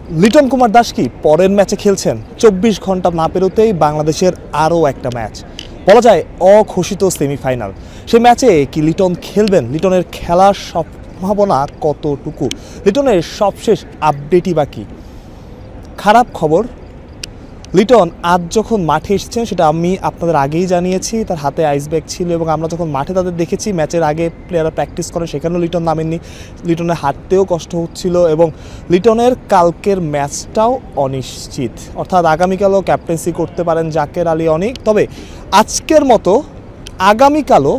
লিটন কুমার দাস কি পরের ম্যাচে খেলছেন? 24 ঘন্টা না পেরোতেই বাংলাদেশের আরও একটা ম্যাচ, বলা যায় অঘোষিত সেমিফাইনাল। সেই ম্যাচে কি লিটন খেলবেন? লিটনের খেলার সম্ভাবনা কতটুকু? লিটনের সবশেষ আপডেটই বাকি। খারাপ খবর, লিটন আজ যখন মাঠে এসেছেন সেটা আমি আপনাদের আগেই জানিয়েছি, তার হাতে আইস ব্যাগ ছিল এবং আমরা যখন মাঠে তাদের দেখেছি ম্যাচের আগে প্লেয়াররা প্র্যাকটিস করে সেখানেও লিটন নামেননি। লিটনের হাঁটতেও কষ্ট হচ্ছিল এবং লিটনের কালকের ম্যাচটাও অনিশ্চিত, অর্থাৎ আগামীকালও ক্যাপ্টেন্সি করতে পারেন জাকের আলী অনিক। তবে আজকের মতো আগামীকালও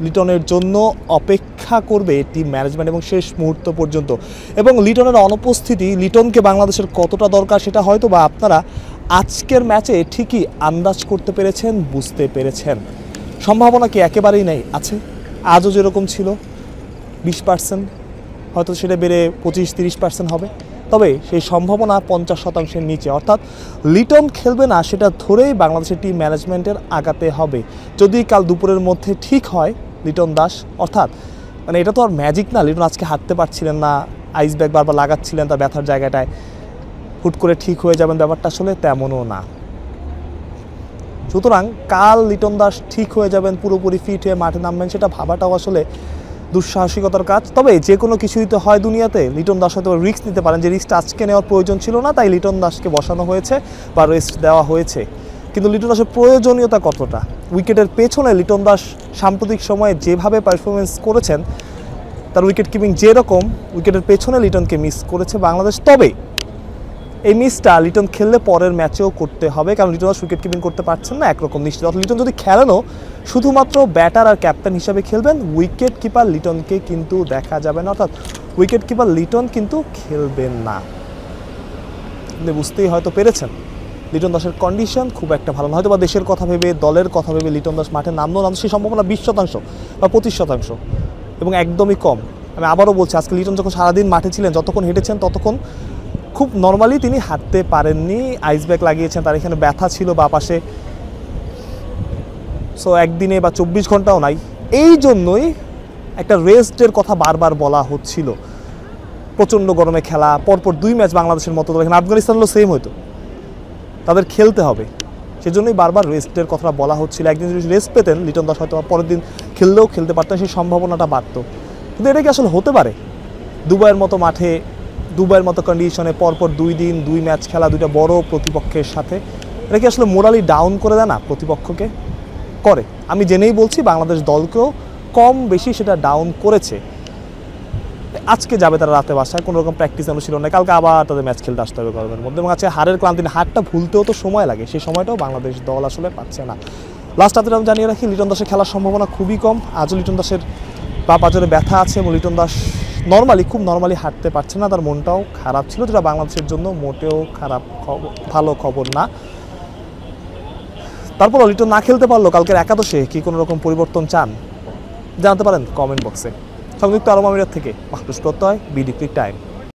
লিটনের জন্য অপেক্ষা করবে টিম ম্যানেজমেন্ট এবং শেষ মুহূর্ত পর্যন্ত। এবং লিটনের অনুপস্থিতি লিটনকে বাংলাদেশের কতটা দরকার সেটা হয়তো বা আপনারা আজকের ম্যাচে ঠিকই আন্দাজ করতে পেরেছেন, বুঝতে পেরেছেন। সম্ভাবনা কি একেবারেই নেই? আছে। আজও যেরকম ছিল 20%, হয়তো সেটা বেড়ে 25-30% হবে। তবে সেই সম্ভাবনা 50%-এর নিচে, অর্থাৎ লিটন খেলবে না সেটা ধরেই বাংলাদেশের টিম ম্যানেজমেন্টের আগাতে হবে। যদি কাল দুপুরের মধ্যে ঠিক হয় লিটন দাস, অর্থাৎ মানে এটা তো আর ম্যাজিক না, লিটন আজকে হাঁটতে পারছিলেন না, আইস ব্যাগ বারবার লাগাচ্ছিলেন তার ব্যথার জায়গাটায়, হুট করে ঠিক হয়ে যাবেন, ব্যাপারটা আসলে তেমনও না। সুতরাং কাল লিটন দাস ঠিক হয়ে যাবেন, পুরোপুরি ফিট হয়ে মাঠে নামবেন, সেটা ভাবাটাও আসলে দুঃসাহসিকতার কাজ। তবে যে কোনো কিছুই তো হয় দুনিয়াতে, লিটন দাস হয়তো রিস্ক নিতে পারেন, যে রিস্কটা আজকে নেওয়ার প্রয়োজন ছিল না, তাই লিটন দাসকে বসানো হয়েছে বা রেস্ট দেওয়া হয়েছে। কিন্তু লিটন দাসের প্রয়োজনীয়তা কতটা? উইকেটের পেছনে লিটন দাস সাম্প্রতিক সময়ে যেভাবে পারফরমেন্স করেছেন, তার উইকেট কিপিং যেরকম, উইকেটের পেছনে লিটনকে মিস করেছে বাংলাদেশ। তবে এই মিসটা লিটন খেললে পরের ম্যাচেও করতে হবে, কারণ লিটন দাস উইকেট কিপিং করতে পারছেন না একরকম নিশ্চিত। অর্থাৎ লিটন যদি খেলেনও শুধুমাত্র ব্যাটার আর ক্যাপ্টেন হিসাবে খেলবেন, উইকেট কিপার লিটনকে কিন্তু দেখা যাবে না, অর্থাৎ উইকেট কিপার লিটন কিন্তু খেলবেন না। বুঝতেই হয়তো পেরেছেন লিটন দাসের কন্ডিশন খুব একটা ভালো না। হয়তো বা দেশের কথা ভেবে, দলের কথা ভেবে লিটন দাস মাঠে নামলো সেই সম্ভাবনা 20% বা 25% এবং একদমই কম। আমি আবারও বলছি, আজকে লিটন যখন সারাদিন মাঠে ছিলেন, যতক্ষণ হেঁটেছেন ততক্ষণ খুব নর্মালি তিনি হাঁটতে পারেননি, আইস ব্যাগ লাগিয়েছেন, তার এখানে ব্যথা ছিল বা পাশে। সো একদিনে বা 24 ঘন্টাও নাই, এই জন্যই একটা রেস্টের কথা বারবার বলা হচ্ছিল। প্রচণ্ড গরমে খেলা, পরপর 2 ম্যাচ বাংলাদেশের মতো, এখানে আফগানিস্তান হলো সেম, হয়তো তাদের খেলতে হবে, সেজন্যই বারবার রেস্টের কথাটা বলা হচ্ছিল। একদিন যদি রেস্ট পেতেন লিটন দাস হয়তো পরের দিন খেললেও খেলতে পারতেন, সেই সম্ভাবনাটা বাড়তো। কিন্তু এটা কি আসলে হতে পারে? দুবাইয়ের মতো মাঠে, দুবাইয়ের মতো কন্ডিশনে পরপর 2 দিন 2 ম্যাচ খেলা, 2টা বড় প্রতিপক্ষের সাথে, এটা কি আসলে মোরালি ডাউন করে দেয় না প্রতিপক্ষকে? করে। আমি জেনেই বলছি, বাংলাদেশ দলকেও কম বেশি সেটা ডাউন করেছে। আজকে যাবে তারা রাতে বাসায়, কোনো রকম প্র্যাকটিস ছিল না, কালকে আবার তাদের ম্যাচ খেলতে আসতে হবে গরমের মধ্যে, এবং আজকে হারের ক্লান্তি, হারটা ভুলতেও তো সময় লাগে, সেই সময়টাও বাংলাদেশ দল আসলে পাচ্ছে না। লাস্ট রাতে আমি জানিয়ে রাখি, লিটন দাসের খেলার সম্ভাবনা খুবই কম। আজও লিটন দাসের পা পাঁজরে ব্যথা আছে এবং লিটন দাস খুব নর্মালি হাঁটতে পারছে না, তার মনটাও খারাপ ছিল, যেটা বাংলাদেশের জন্য মোটেও ভালো খবর না। তারপরও লিটন না খেলতে পারলো, কালকের একাদশে কি কোনো রকম পরিবর্তন চান জানাতে পারেন কমেন্ট বক্সে। সংযুক্ত আরব আমিরাত থেকে মাহফুজ প্রত্যয়, বিডি ক্রিক টাইম।